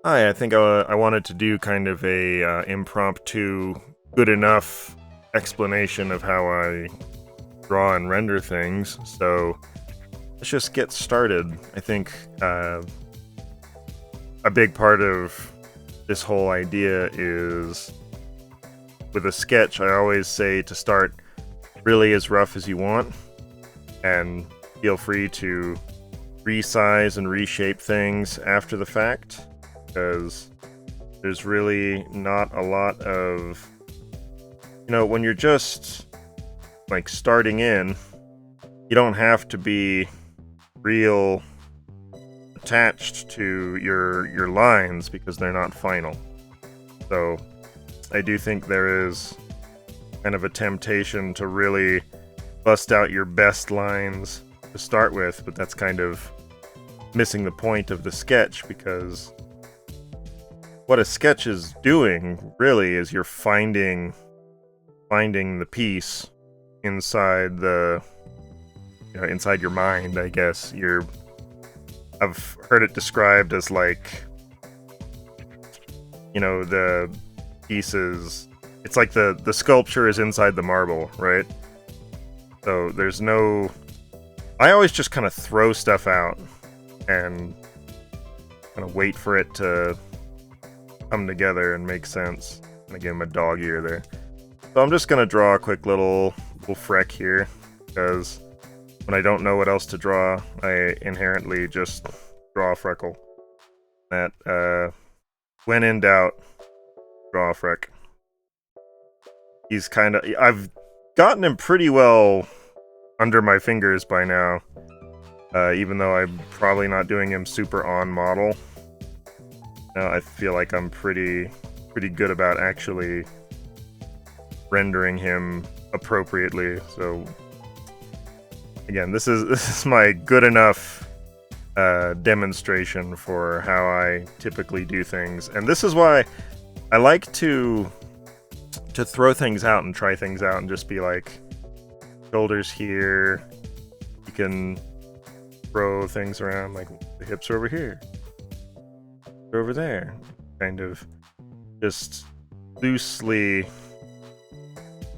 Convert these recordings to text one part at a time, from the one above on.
Hi, I think I wanted to do kind of a impromptu, good enough explanation of how I draw and render things. So let's just get started. I think a big part of this whole idea is with a sketch, I always say to start really as rough as you want, and feel free to resize and reshape things after the fact, because there's really not a lot of, when you're just like starting in, you don't have to be real attached to your lines because they're not final. So I do think there is kind of a temptation to really bust out your best lines to start with, but that's kind of missing the point of the sketch, because what a sketch is doing really is you're finding the piece inside inside your mind, I guess. I've heard it described as like, the pieces, it's like the sculpture is inside the marble, right? So I always just kind of throw stuff out and kind of wait for it to come together and make sense. And again, my dog ear there. So I'm just gonna draw a quick little freck here, because when I don't know what else to draw, I inherently just draw a freckle. That when in doubt, draw a freck. I've gotten him pretty well under my fingers by now, even though I'm probably not doing him super on model. I feel like I'm pretty good about actually rendering him appropriately. So again, this is my good enough demonstration for how I typically do things, and this is why I like to throw things out and try things out and just be like, shoulders here, you can throw things around, like the hips are over here, over there, kind of just loosely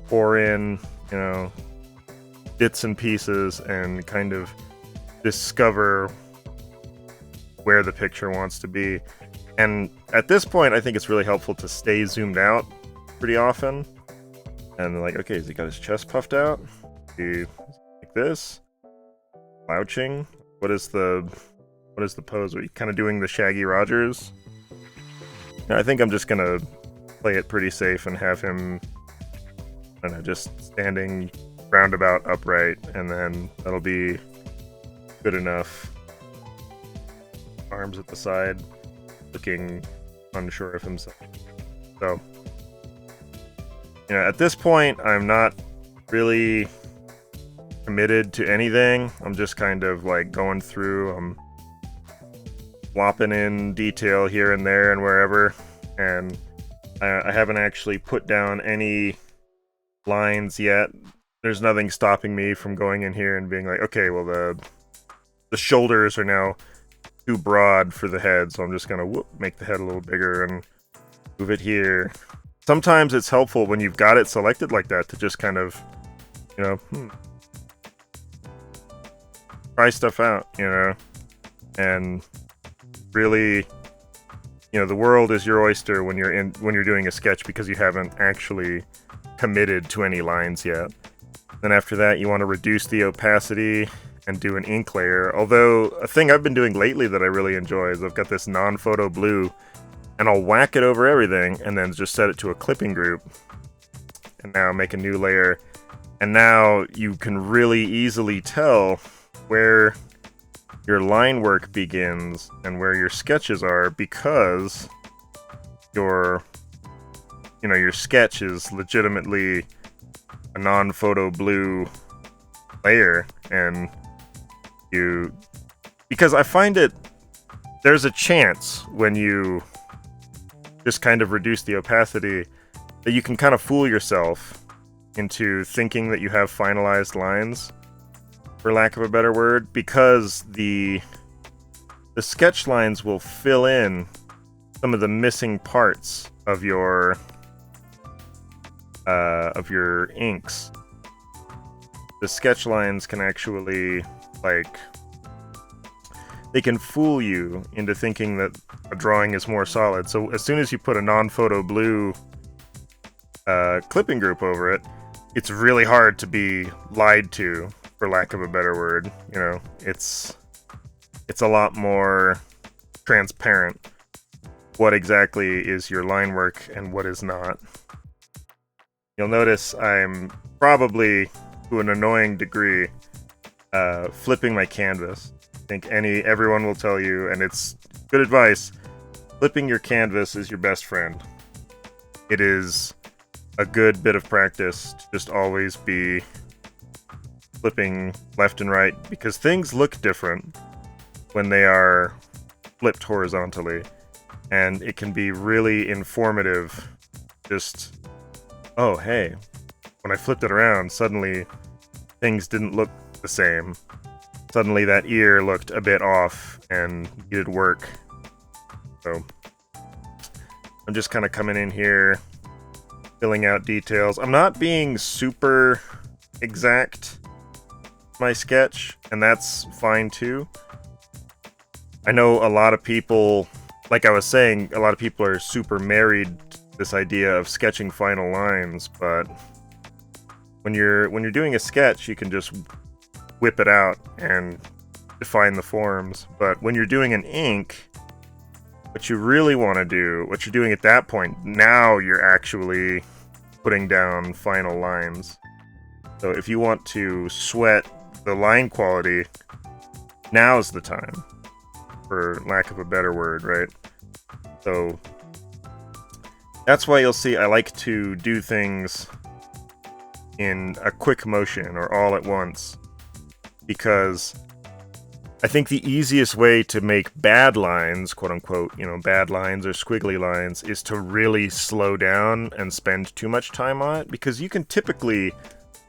pour in, bits and pieces, and kind of discover where the picture wants to be. And at this point, I think it's really helpful to stay zoomed out pretty often. And like, okay, has he got his chest puffed out? Like this? Slouching? What is the pose? Are you kind of doing the Shaggy Rogers? I think I'm just gonna play it pretty safe and have him, I don't know, just standing roundabout upright, and then that'll be good enough. Arms at the side, looking unsure of himself. So, at this point, I'm not really committed to anything. I'm just kind of like going through. I'm flopping in detail here and there and wherever, and I haven't actually put down any lines yet. There's nothing stopping me from going in here and being like, okay, well the shoulders are now too broad for the head, so I'm just gonna make the head a little bigger and move it here. Sometimes it's helpful when you've got it selected like that to just kind of, try stuff out, and really, the world is your oyster when you're doing a sketch, because you haven't actually committed to any lines yet. Then after that, you want to reduce the opacity and do an ink layer. Although a thing I've been doing lately that I really enjoy is I've got this non-photo blue, and I'll whack it over everything and then just set it to a clipping group, and now make a new layer. And now you can really easily tell where your line work begins and where your sketches are, because your sketch is legitimately a non-photo blue layer. And because I find there's a chance when you just kind of reduce the opacity that you can kind of fool yourself into thinking that you have finalized lines, for lack of a better word, because the sketch lines will fill in some of the missing parts of your inks. The sketch lines can actually, like, they can fool you into thinking that a drawing is more solid. So as soon as you put a non-photo blue clipping group over it, it's really hard to be lied to, for lack of a better word. You know, it's a lot more transparent what exactly is your line work and what is not. You'll notice I'm probably, to an annoying degree, flipping my canvas. I think everyone will tell you, and it's good advice, flipping your canvas is your best friend. It is a good bit of practice to just always be flipping left and right, because things look different when they are flipped horizontally, and it can be really informative. Just, oh hey, when I flipped it around, suddenly things didn't look the same. Suddenly that ear looked a bit off and needed work. So I'm just kind of coming in here, filling out details. I'm not being super exact in my sketch, and that's fine too. I know a lot of people, like I was saying, a lot of people are super married to this idea of sketching final lines, but when you're doing a sketch, you can just whip it out and define the forms. But when you're doing an ink, what you really want to do, what you're doing at that point, now you're actually putting down final lines. So if you want to sweat the line quality, now's the time, for lack of a better word, right? So that's why you'll see I like to do things in a quick motion or all at once, because I think the easiest way to make bad lines, quote unquote, bad lines or squiggly lines, is to really slow down and spend too much time on it, because you can typically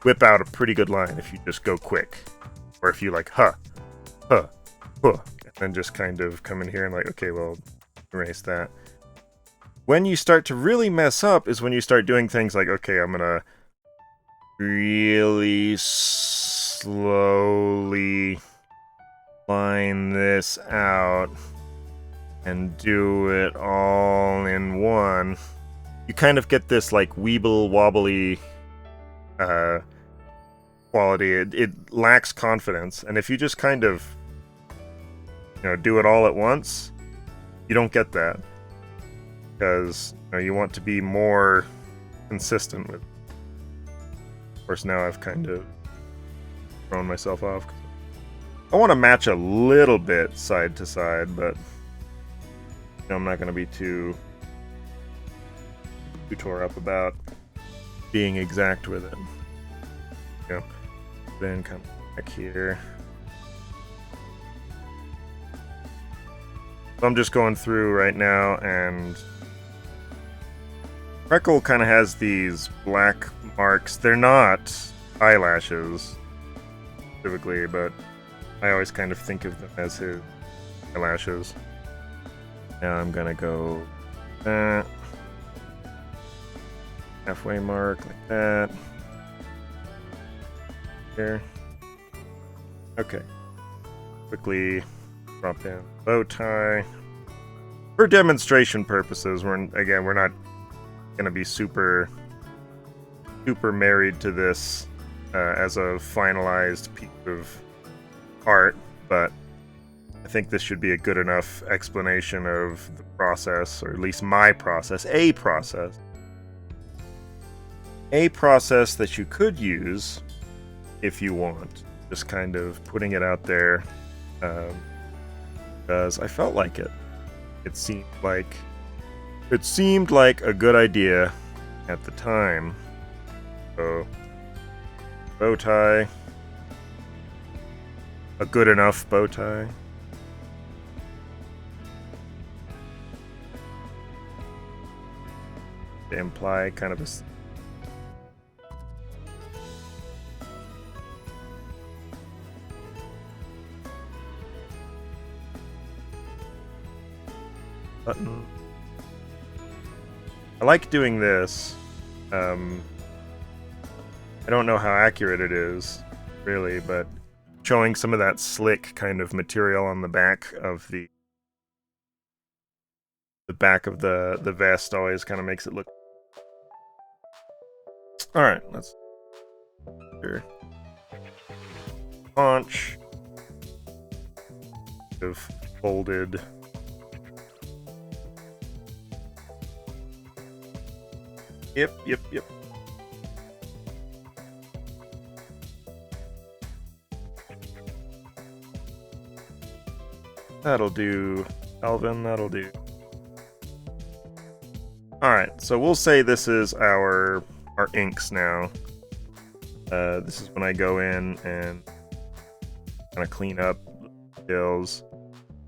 whip out a pretty good line if you just go quick. Or if you like, huh, and then just kind of come in here and like, okay, well, erase that. When you start to really mess up is when you start doing things like, okay, I'm gonna really slowly line this out and do it all in one. You kind of get this like weeble wobbly quality. It lacks confidence, and if you just kind of do it all at once, you don't get that, because you want to be more consistent with. Of course, now I've kind of thrown myself off. I want to match a little bit side to side, but I'm not going to be too tore up about being exact with it. Then come back here. So I'm just going through right now, and Freckle kind of has these black marks. They're not eyelashes, specifically, but I always kind of think of them as his eyelashes. Now I'm gonna go that. Halfway mark, like that. Here. Okay. Quickly drop in bow tie. For demonstration purposes, we're not gonna be super married to this as a finalized piece of art, but I think this should be a good enough explanation of the process, or at least my process, a process that you could use if you want. Just kind of putting it out there because I felt like it. It seemed like a good idea at the time. So, bow tie. A good enough bow tie. To imply kind of a button I like doing this. I don't know how accurate it is, really, but showing some of that slick kind of material on the back of the vest always kind of makes it look. All right, let's here. Paunch of folded. Yep. That'll do, Alvin, that'll do. Alright, so we'll say this is our inks now. This is when I go in and kind of clean up details,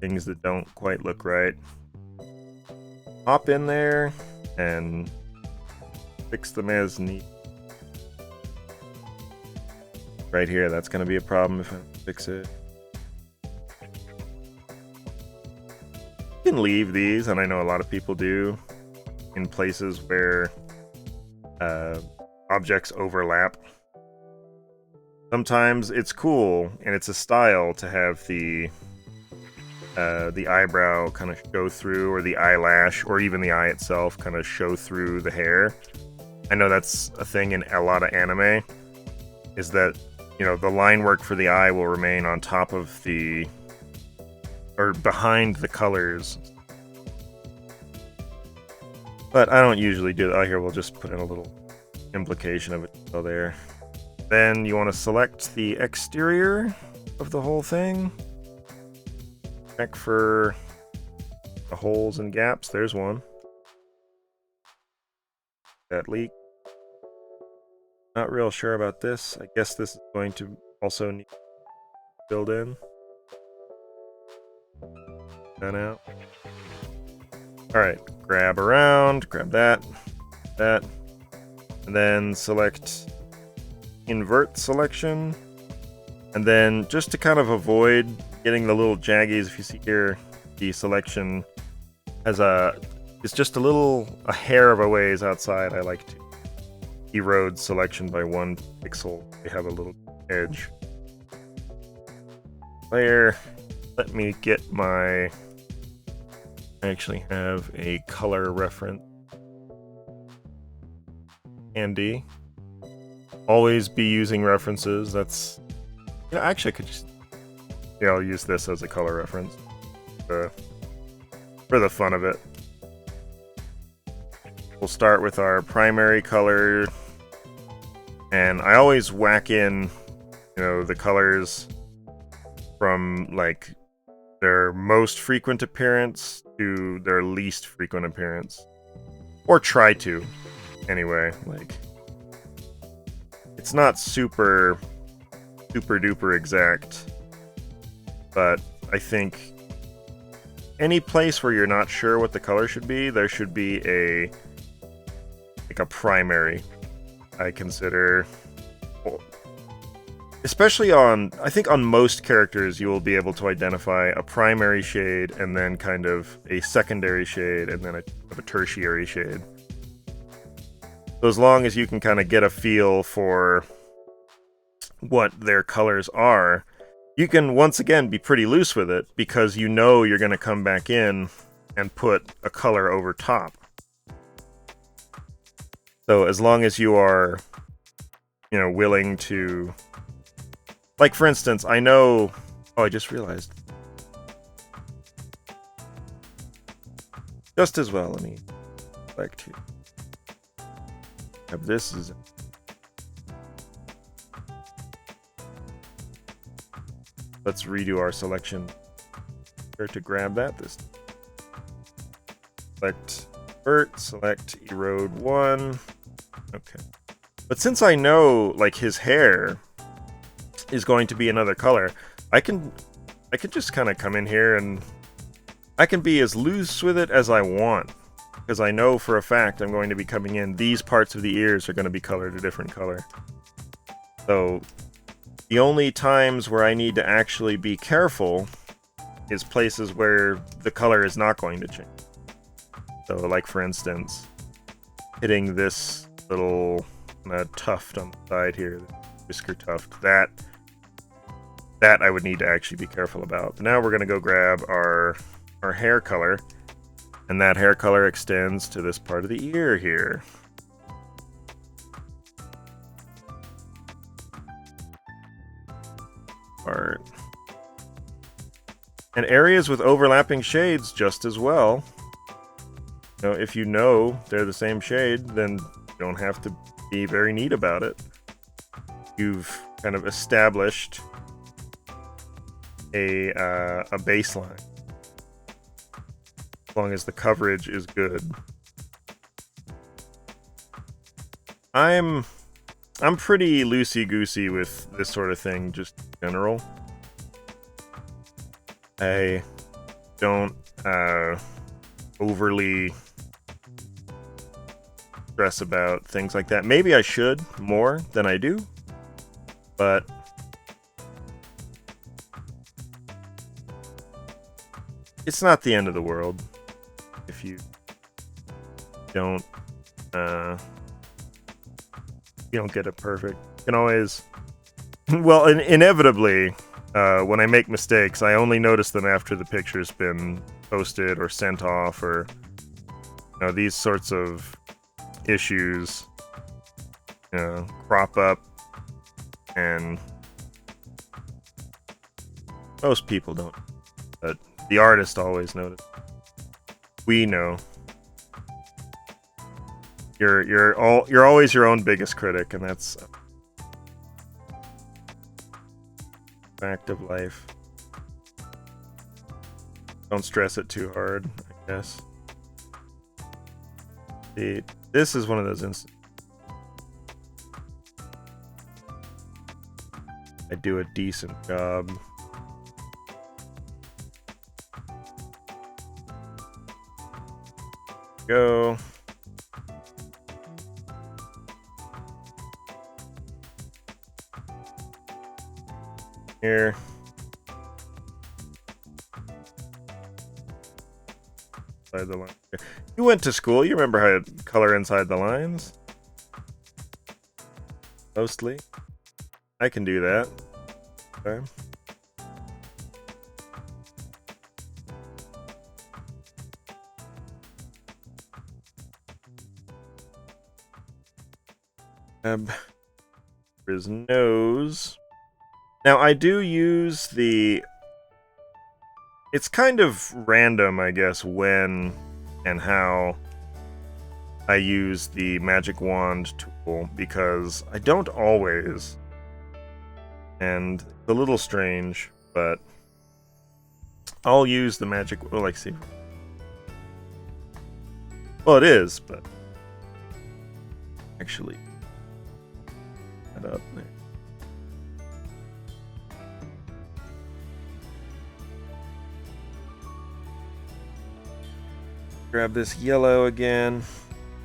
things that don't quite look right. Hop in there and fix them as neat. Right here, that's going to be a problem if I fix it. You can leave these, and I know a lot of people do, in places where objects overlap. Sometimes it's cool, and it's a style to have the eyebrow kind of show through, or the eyelash, or even the eye itself kind of show through the hair. I know that's a thing in a lot of anime, is that, you know, the line work for the eye will remain on top of the, or behind the colors. But I don't usually do that. Oh, here, we'll just put in a little implication of it there. Then you want to select the exterior of the whole thing. Check for the holes and gaps. There's one. That leak. Not real sure about this. I guess this is going to also need to build in. That out. Alright, grab around, grab that, and then select invert selection. And then just to kind of avoid getting the little jaggies, if you see here, the selection has it's just a hair of a ways outside. I like to erode selection by 1 pixel. They have a little edge. Layer. Let me get my... I actually have a color reference handy. Always be using references. That's... You know, actually I could just... Yeah, I'll use this as a color reference. For the fun of it. We'll start with our primary color. And I always whack in, you know, the colors from, like, their most frequent appearance to their least frequent appearance. Or try to, anyway. Like, it's not super duper exact, but I think any place where you're not sure what the color should be, there should be a primary. I consider, especially I think on most characters you will be able to identify a primary shade and then kind of a secondary shade and then a tertiary shade. So as long as you can kind of get a feel for what their colors are, you can once again be pretty loose with it because you know you're going to come back in and put a color over top. So as long as you are, you know, willing to... Like, for instance, I know... Oh, I just realized. Just as well, let me select here. Have this as... Let's redo our selection. Here to grab that. This. Select invert, select erode 1. Okay. But since I know, like, his hair is going to be another color, I can just kind of come in here and I can be as loose with it as I want, because I know for a fact I'm going to be coming in, these parts of the ears are going to be colored a different color. So the only times where I need to actually be careful is places where the color is not going to change. So, like, for instance, hitting this little tuft on the side here, the whisker tuft, that I would need to actually be careful about. But now we're going to go grab our hair color, and that hair color extends to this part of the ear here. Part. And areas with overlapping shades just as well. You know, if you know they're the same shade, then you don't have to be very neat about it. You've kind of established a baseline, as long as the coverage is good. I'm pretty loosey-goosey with this sort of thing, just in general. I don't overly stress about things like that. Maybe I should more than I do, but it's not the end of the world if you don't get it perfect. You can always, well, inevitably, when I make mistakes, I only notice them after the picture's been posted or sent off, or these sorts of issues crop up, and most people don't, but the artist always notices. We know. You're always your own biggest critic, and that's a fact of life. Don't stress it too hard, I guess. See, this is one of those instances. I do a decent job. Go. Here. Inside the line. You went to school. You remember how to color inside the lines? Mostly. I can do that. Okay. His nose. Now I do use the... It's kind of random, I guess, when and how I use the magic wand tool, because I don't always. And it's a little strange, but I'll use the magic... Well, like, see. Well, it is, but... Actually... That up there. Grab this yellow again.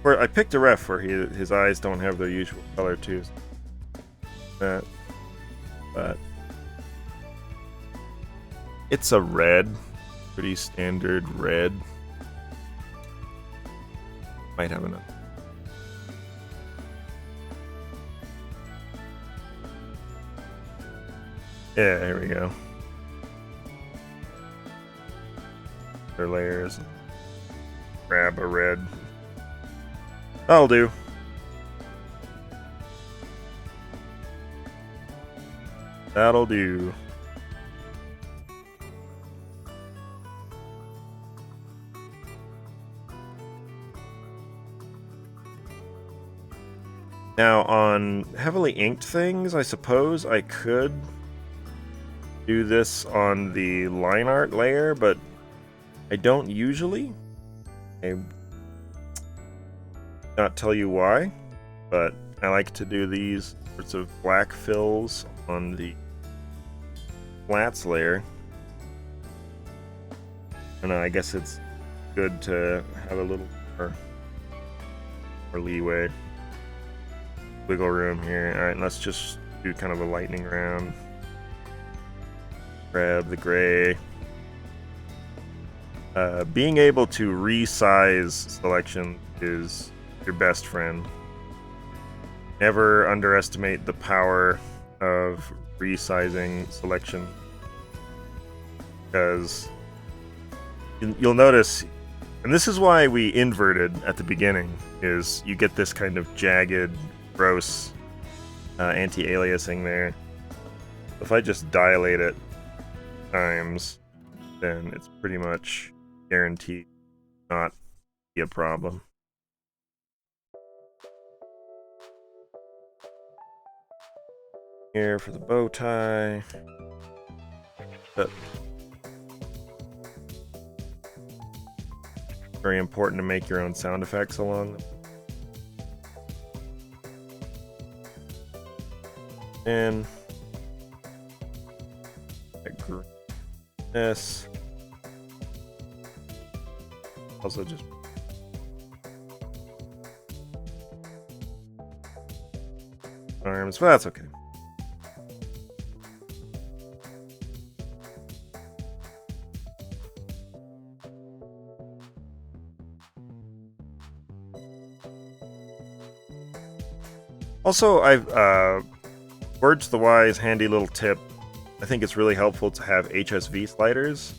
Where I picked a ref where his eyes don't have their usual color too. That, but it's a red, pretty standard red. Might have enough. Yeah, here we go. Their layers. Grab a red. That'll do. That'll do. Now, on heavily inked things, I suppose I could do this on the line art layer, but I don't usually. I not tell you why, but I like to do these sorts of black fills on the flats layer. And I guess it's good to have a little more leeway, wiggle room here. Alright, let's just do kind of a lightning round. Grab the gray. Being able to resize selection is your best friend. Never underestimate the power of resizing selection, because you'll notice, and this is why we inverted at the beginning, is you get this kind of jagged, gross anti-aliasing there. If I just dilate it times, then it's pretty much guaranteed not be a problem. Here for the bow tie. But very important to make your own sound effects along them. And this also just arms, but that's okay. Also, words to the wise, handy little tip. I think it's really helpful to have HSV sliders,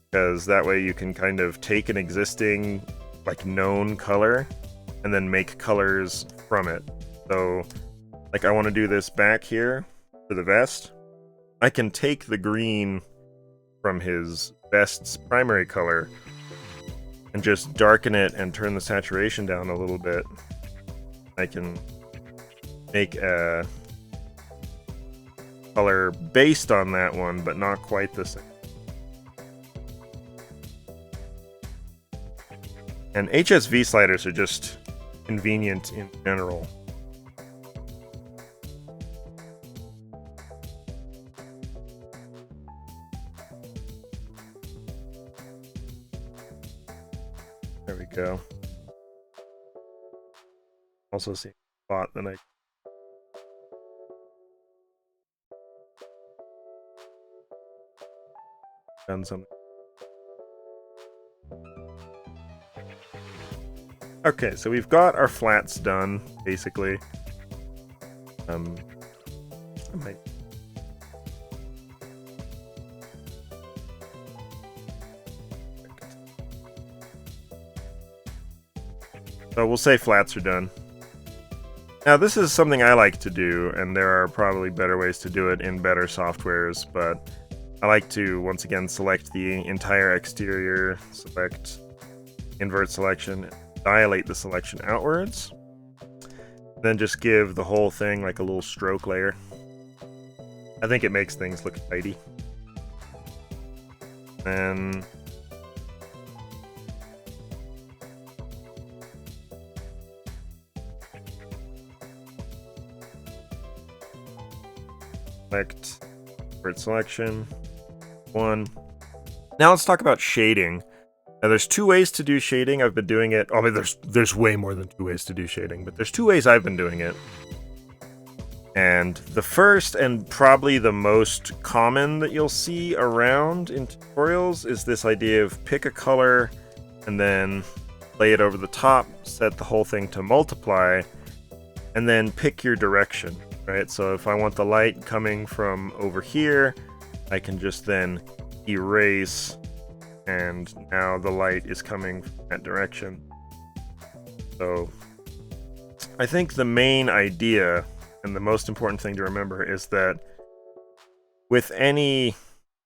because that way you can kind of take an existing, like, known color and then make colors from it. So, like, I want to do this back here for the vest. I can take the green from his vest's primary color and just darken it and turn the saturation down a little bit. I can make a color based on that one, but not quite the same. And HSV sliders are just convenient in general. There we go. Also see a spot that I done something. Okay, so we've got our flats done, basically. I might... So we'll say flats are done. Now, this is something I like to do, and there are probably better ways to do it in better softwares, but I like to, once again, select the entire exterior, select invert selection, dilate the selection outwards, then just give the whole thing like a little stroke layer. I think it makes things look tidy. And select invert selection. One. Now let's talk about shading. Now there's two ways to do shading. I've been doing it. I mean, there's way more than two ways to do shading, but there's two ways I've been doing it. And the first, and probably the most common that you'll see around in tutorials, is this idea of pick a color and then lay it over the top, set the whole thing to multiply, and then pick your direction, right? So if I want the light coming from over here, I can just then erase, and now the light is coming from that direction. So I think the main idea and the most important thing to remember is that with any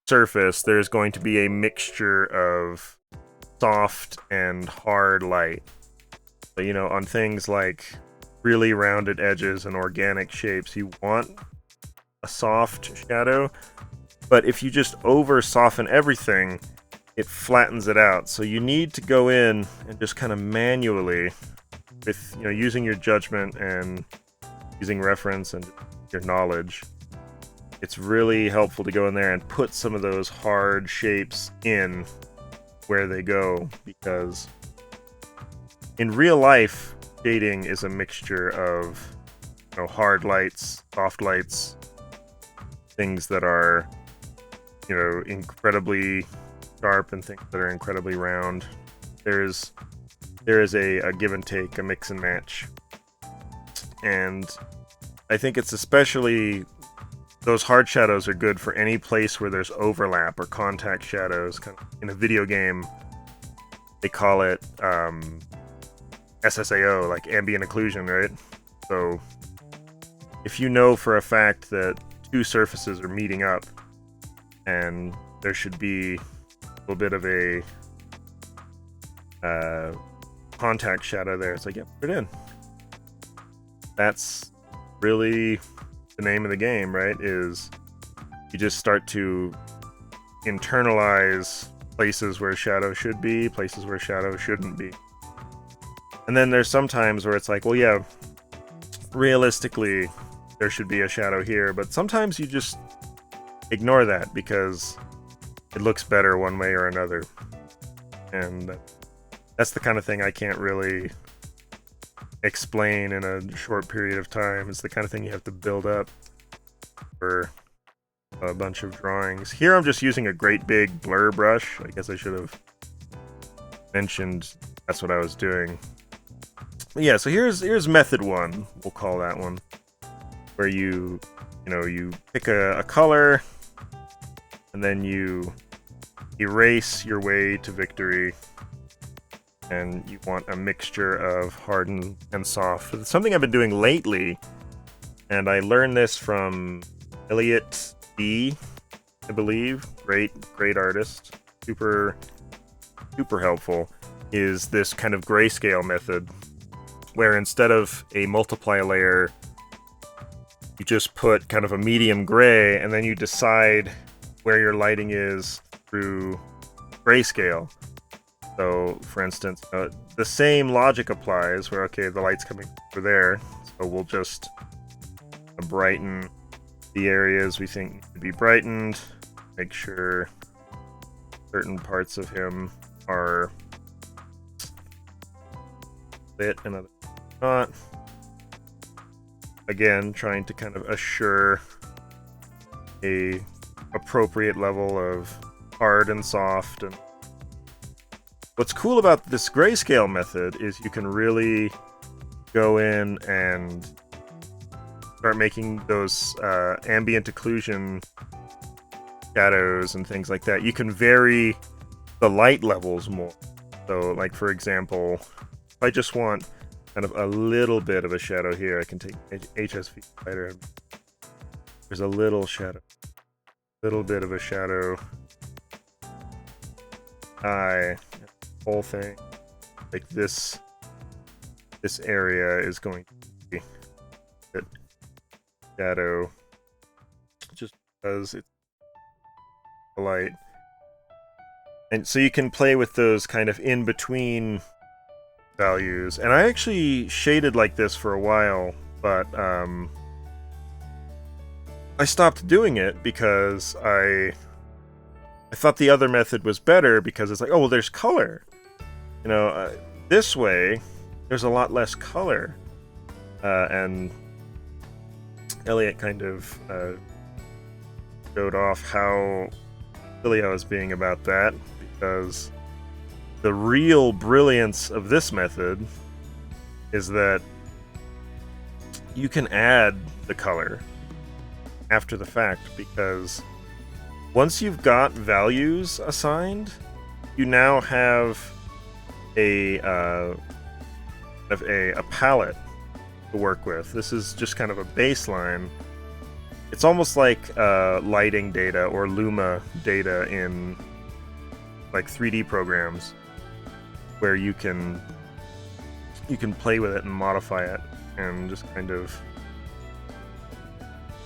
surface, there's going to be a mixture of soft and hard light. So, you know, on things like really rounded edges and organic shapes, you want a soft shadow. But if you just over soften everything, it flattens it out. So you need to go in and just kind of manually, with, you know, using your judgment and using reference and your knowledge, it's really helpful to go in there and put some of those hard shapes in where they go, because in real life, shading is a mixture of, you know, hard lights, soft lights, things that are, you know, incredibly sharp and things that are incredibly round. There's there is a give and take, a mix and match. And I think it's especially, those hard shadows are good for any place where there's overlap or contact shadows. Kind of in a video game, they call it SSAO, like ambient occlusion, right? So if you know for a fact that two surfaces are meeting up and there should be a little bit of a contact shadow there, it's like, yeah, put it in. That's really the name of the game, right? Is you just start to internalize places where shadow should be, places where shadow shouldn't be. And then there's some times where it's like, well, yeah, realistically, there should be a shadow here, but sometimes you just ignore that because it looks better one way or another. And that's the kind of thing I can't really explain in a short period of time. It's the kind of thing you have to build up for a bunch of drawings. Here I'm just using a great big blur brush. I guess I should have mentioned that's what I was doing. But yeah, so here's method one, we'll call that one, where you pick a color and then you erase your way to victory, and you want a mixture of hard and soft. It's something I've been doing lately, and I learned this from Elliot B, I believe. Great artist. Super helpful. Is this kind of grayscale method, where instead of a multiply layer, you just put kind of a medium gray, and then you decide where your lighting is through grayscale. So, for instance, the same logic applies where, okay, the light's coming over there, so we'll just brighten the areas we think need to be brightened, make sure certain parts of him are lit and others not. Again, trying to kind of assure a appropriate level of hard and soft. And what's cool about this grayscale method is you can really go in and start making those ambient occlusion shadows and things like that. You can vary the light levels more. So, like, for example, if I just want kind of a little bit of a shadow here, I can take HSV slider and there's a little shadow, little bit of a shadow. Whole thing, like this area is going to be a shadow just because it's the light. And so you can play with those kind of in between values. And I actually shaded like this for a while, but I stopped doing it because I thought the other method was better, because it's like, oh, well, there's color. This way, there's a lot less color. And Elliot kind of showed off how silly I was being about that, because the real brilliance of this method is that you can add the color after the fact, because once you've got values assigned, you now have a palette to work with. This is just kind of a baseline. It's almost like lighting data or Luma data in like 3D programs, where you can play with it and modify it and just kind of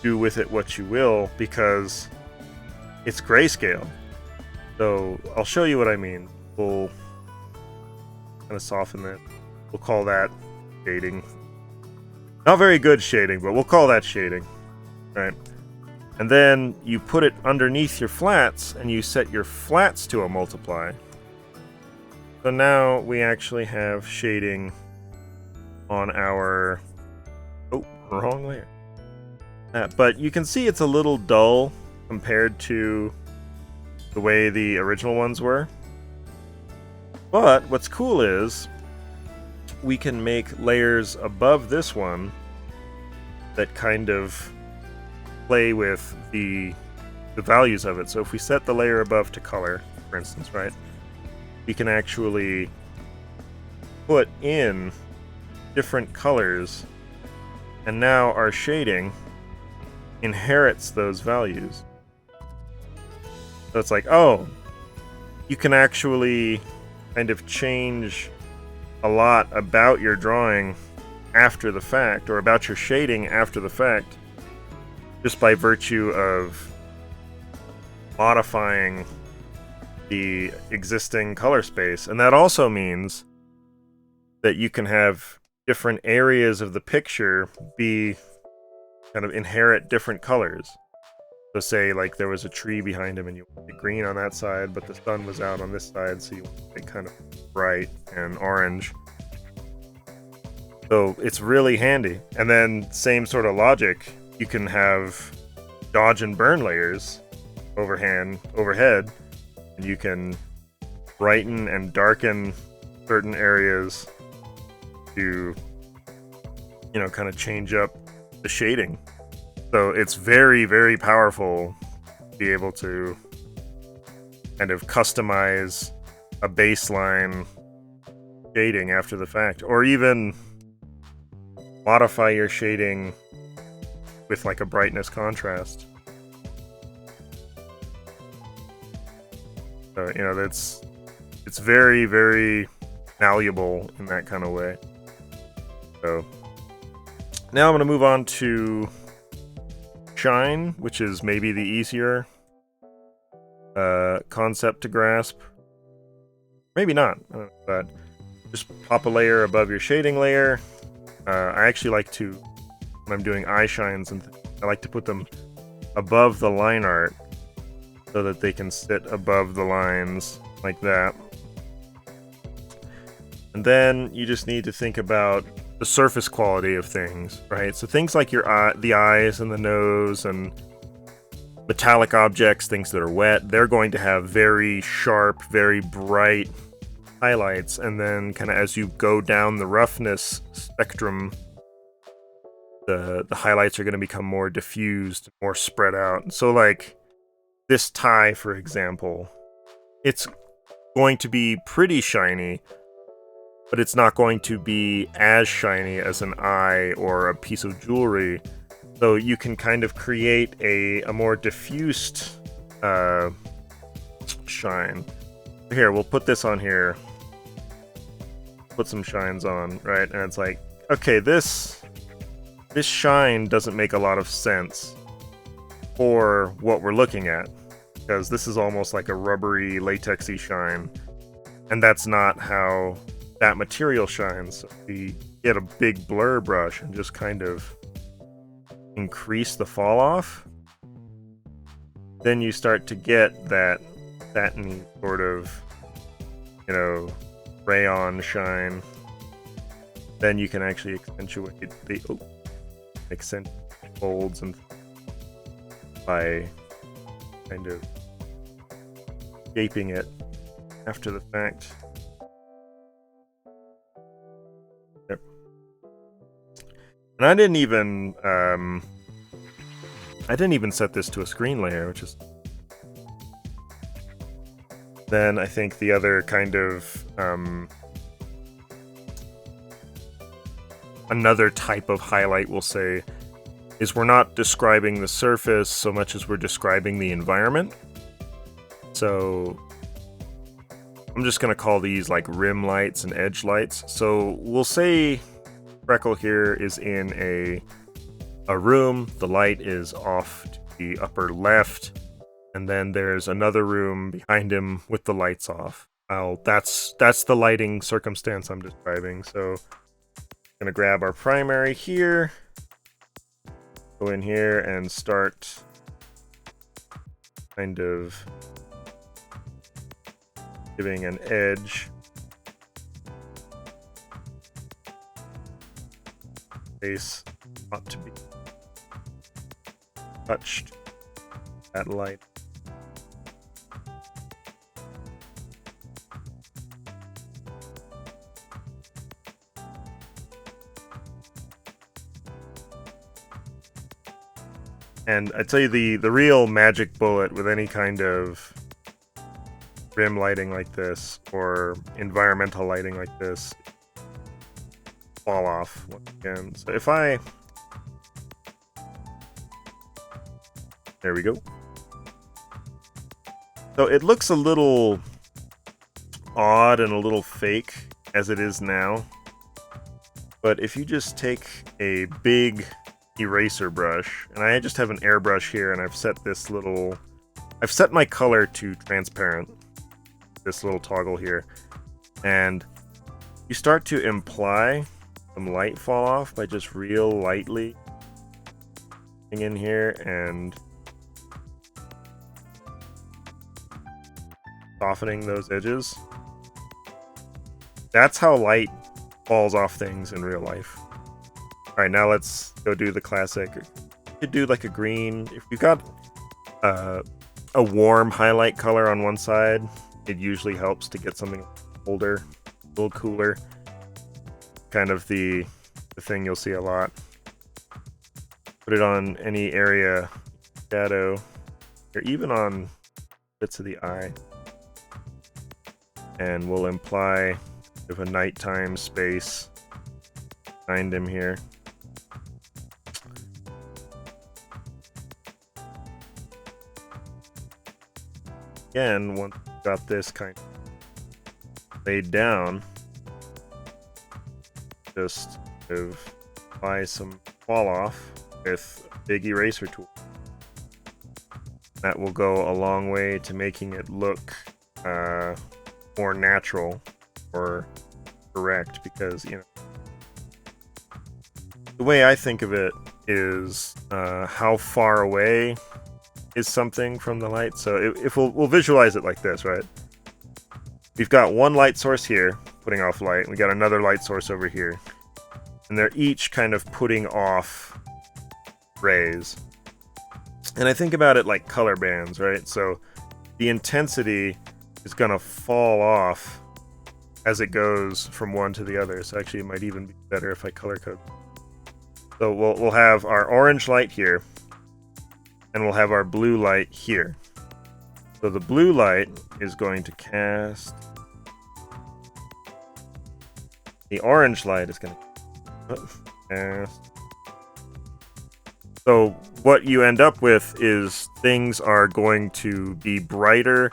do with it what you will, because it's grayscale. So I'll show you what I mean. We'll kind of soften it. We'll call that shading. Not very good shading, but we'll call that shading. Right. And then you put it underneath your flats, and you set your flats to a multiply. So now we actually have shading on our... Oh, wrong layer. But you can see it's a little dull compared to the way the original ones were. But what's cool is we can make layers above this one that kind of play with the values of it. So if we set the layer above to color, for instance, right, we can actually put in different colors, and now our shading inherits those values. So it's like, oh, you can actually kind of change a lot about your drawing after the fact, or about your shading after the fact, just by virtue of modifying the existing color space. And that also means that you can have different areas of the picture be kind of inherit different colors. So say like there was a tree behind him and you want it green on that side, but the sun was out on this side, so you want it kind of bright and orange. So it's really handy. And then same sort of logic, you can have dodge and burn layers overhead, and you can brighten and darken certain areas to, you know, kind of change up the shading. So it's very, very powerful to be able to kind of customize a baseline shading after the fact, or even modify your shading with like a brightness contrast. So, you know, it's very, very malleable in that kind of way. So now I'm going to move on to shine, which is maybe the easier concept to grasp. Maybe not, but just pop a layer above your shading layer. I actually like to, when I'm doing eye shines, and I like to put them above the line art so that they can sit above the lines like that. And then you just need to think about the surface quality of things, right? So things like your the eyes and the nose and metallic objects, things that are wet, they're going to have very sharp, very bright highlights, and then kind of as you go down the roughness spectrum, the highlights are going to become more diffused, more spread out. So like this tie, for example, it's going to be pretty shiny, but it's not going to be as shiny as an eye or a piece of jewelry. So you can kind of create a more diffused shine. Here, we'll put this on here. Put some shines on, right? And it's like, okay, this shine doesn't make a lot of sense for what we're looking at, because this is almost like a rubbery, latexy shine, and that's not how that material shines. So we get a big blur brush and just kind of increase the fall off, then you start to get that satiny sort of, you know, rayon shine. Then you can actually accentuate the folds and by kind of shaping it after the fact. Yep. And I didn't even set this to a screen layer, which is then I think the other kind of another type of highlight, we'll say, is we're not describing the surface so much as we're describing the environment. So I'm just going to call these like rim lights and edge lights. So we'll say Freckle here is in a room, the light is off to the upper left, and then there's another room behind him with the lights off. That's the lighting circumstance I'm describing. So I'm gonna grab our primary here, go in here and start kind of giving an edge. Face ought to be touched that light. And I tell you, the real magic bullet with any kind of rim lighting like this, or environmental lighting like this, fall off once again. So if I... There we go. So it looks a little odd and a little fake as it is now. But if you just take a big eraser brush, and I just have an airbrush here, and I've set my color to transparent, this little toggle here, and you start to imply some light fall off by just real lightly in here and softening those edges. That's how light falls off things in real life. Alright, now let's go do the classic. You could do like a green. If you've got a warm highlight color on one side, it usually helps to get something colder, a little cooler. Kind of the thing you'll see a lot. Put it on any area, shadow, or even on bits of the eye. And we'll imply a nighttime space behind him here. Again, once we've got this kind of laid down, just apply some fall off with a big eraser tool. That will go a long way to making it look more natural or correct, because, you know, the way I think of it is how far away is something from the light. So if we'll visualize it like this, right? We've got one light source here putting off light, and we got another light source over here, and they're each kind of putting off rays. And I think about it like color bands, right? So the intensity is gonna fall off as it goes from one to the other. So actually it might even be better if I color code. So we'll have our orange light here, and we'll have our blue light here. So the blue light is going to cast, the orange light is going to cast. So what you end up with is things are going to be brighter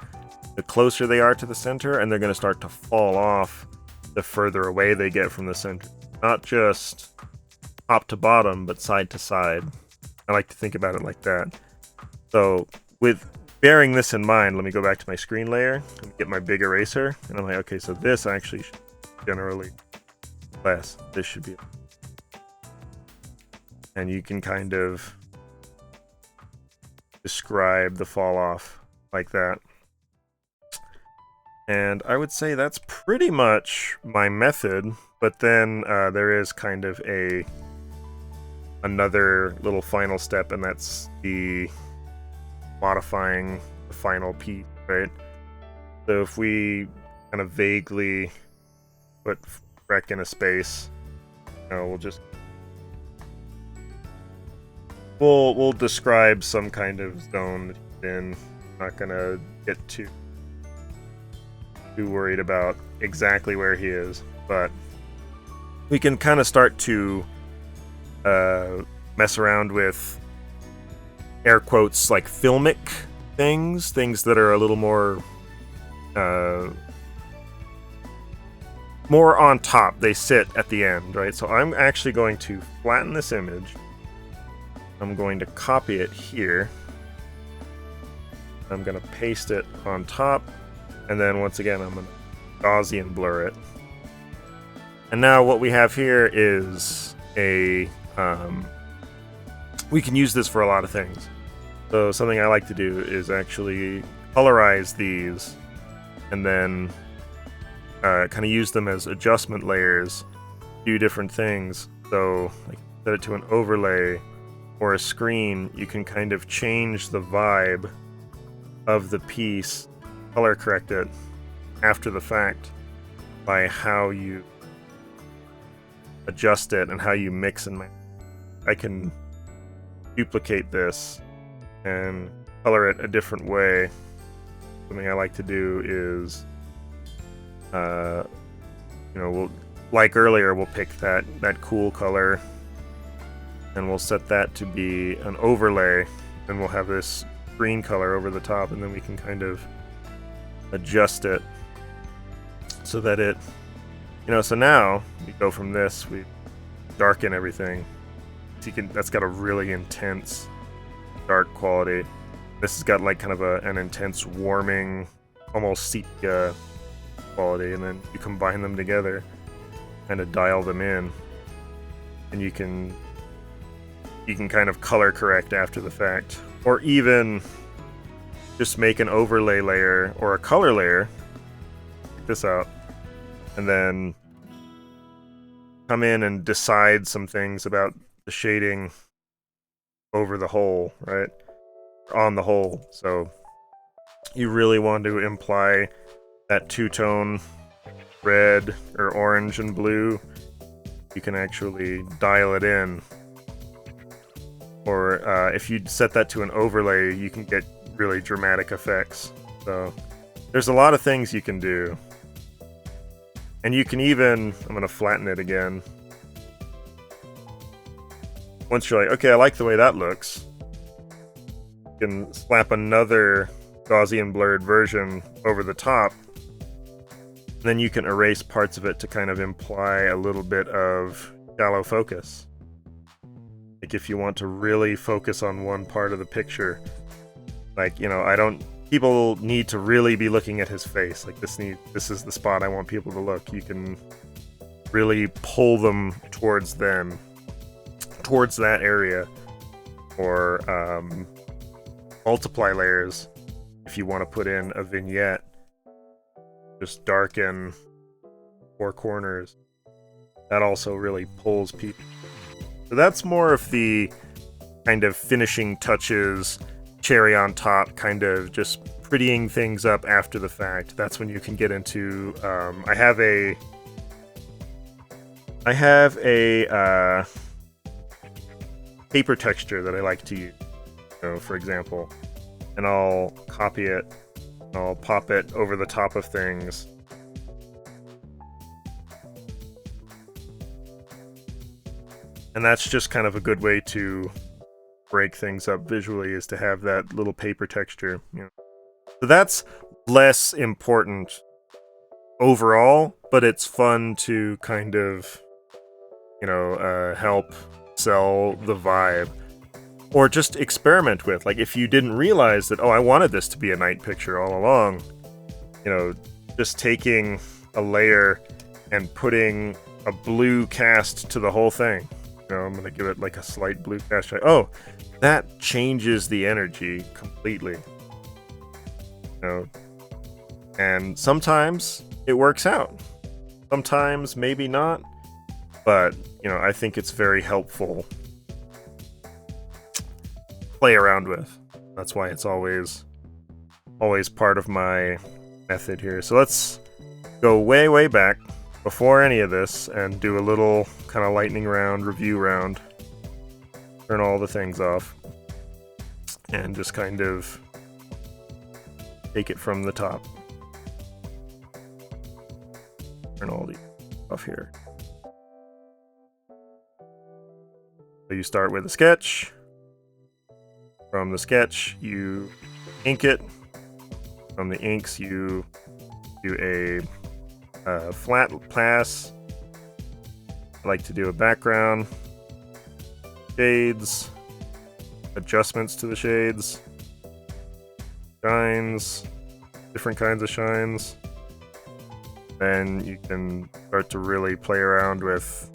the closer they are to the center, and they're going to start to fall off the further away they get from the center. Not just top to bottom, but side to side. I like to think about it like that. So with bearing this in mind, let me go back to my screen layer and get my big eraser, and I'm like, okay, so this actually should generally less. This should be, and you can kind of describe the fall off like that. And I would say that's pretty much my method, but then there is kind of another little final step, and that's the modifying the final piece, right? So if we kind of vaguely put Freck in a space, you know, we'll describe some kind of zone that he's in. Not gonna get too worried about exactly where he is, but we can kind of start to mess around with air quotes like filmic things that are a little more on top. They sit at the end, right? So I'm actually going to flatten this image. I'm going to copy it here. I'm going to paste it on top, and then once again I'm going to Gaussian blur it. And now what we have here is a we can use this for a lot of things. So something I like to do is actually colorize these and then kind of use them as adjustment layers, do different things. So like set it to an overlay or a screen, you can kind of change the vibe of the piece, color correct it after the fact by how you adjust it and how you mix and match. I can duplicate this and color it a different way. Something I like to do is, we'll, like earlier, we'll pick that cool color, and we'll set that to be an overlay, and we'll have this green color over the top, and then we can kind of adjust it so that it, so now we go from this, we darken everything. So that's got a really intense dark quality. This has got like kind of an intense warming, almost sepia quality, and then you combine them together, kind of dial them in, and you can kind of color correct after the fact, or even just make an overlay layer or a color layer. Check this out, and then come in and decide some things about the shading over the whole, right? On the whole. So you really want to imply that two-tone red or orange and blue. You can actually dial it in. Or if you set that to an overlay, you can get really dramatic effects. So there's a lot of things you can do. And you can even, I'm going to flatten it again. Once you're like, okay, I like the way that looks, you can slap another Gaussian blurred version over the top. And then you can erase parts of it to kind of imply a little bit of shallow focus. Like if you want to really focus on one part of the picture, like, people need to really be looking at his face. Like this is the spot I want people to look. You can really pull them towards that area, or multiply layers if you want to put in a vignette. Just darken 4 corners. That also really pulls people. So that's more of the kind of finishing touches, cherry on top, kind of just prettying things up after the fact. That's when you can get into. I have a paper texture that I like to use, for example, and I'll copy it, and I'll pop it over the top of things. And that's just kind of a good way to break things up visually, is to have that little paper texture. So that's less important overall, but it's fun to kind of, help sell the vibe. Or just experiment with. Like if you didn't realize that, I wanted this to be a night picture all along, just taking a layer and putting a blue cast to the whole thing. I'm going to give it like a slight blue cast. Oh, that changes the energy completely. And sometimes it works out. Sometimes maybe not. But, I think it's very helpful to play around with. That's why it's always part of my method here. So let's go way, way back before any of this and do a little kind of lightning round, review round. Turn all the things off. And just kind of take it from the top. Turn all these off here. So you start with a sketch. From the sketch, you ink it. From the inks, you do a flat pass. I like to do a background, shades, adjustments to the shades, shines, different kinds of shines. Then you can start to really play around with,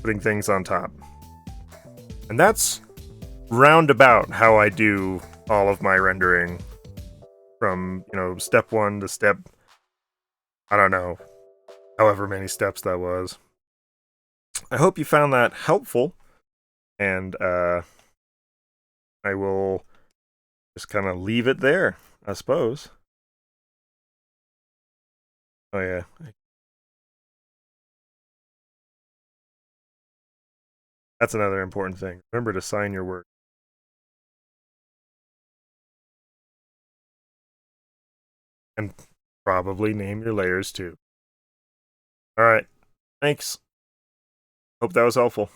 putting things on top. And that's roundabout how I do all of my rendering, from, step 1 to step, I don't know, however many steps that was. I hope you found that helpful, and I will just kind of leave it there, I suppose. Oh yeah. That's another important thing. Remember to sign your work. And probably name your layers too. Alright, thanks. Hope that was helpful.